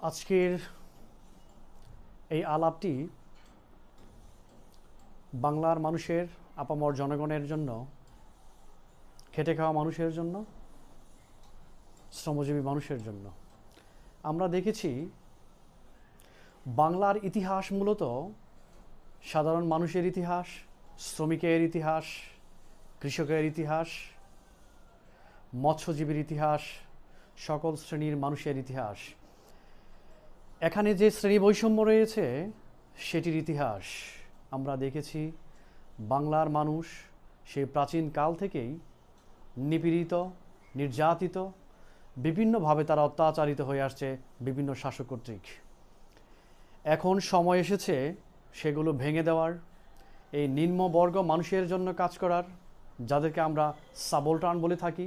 আজকের এই আলাপটি বাংলার মানুষের, আপামর জনগণের জন্য, খেটে খাওয়া মানুষের জন্য, শ্রমজীবী মানুষের জন্য। আমরা দেখেছি বাংলার ইতিহাস মূলত সাধারণ মানুষের ইতিহাস, শ্রমিকের ইতিহাস, কৃষকের ইতিহাস, মৎস্যজীবীর ইতিহাস, সকল শ্রেণীর মানুষের ইতিহাস। এখানে যে শ্রেণী বৈষম্য রয়েছে সেটির ইতিহাস আমরা দেখেছি। বাংলার মানুষ সেই প্রাচীন কাল থেকেই নিপীড়িত, নির্যাতিত, বিভিন্নভাবে তারা অত্যাচারিত হয়ে আসছে বিভিন্ন শাসক কর্তৃক। এখন সময় এসেছে সেগুলো ভেঙে দেওয়ার, এই নিম্নবর্গ মানুষের জন্য কাজ করার, যাদেরকে আমরা সাবলটার্ন বলে থাকি,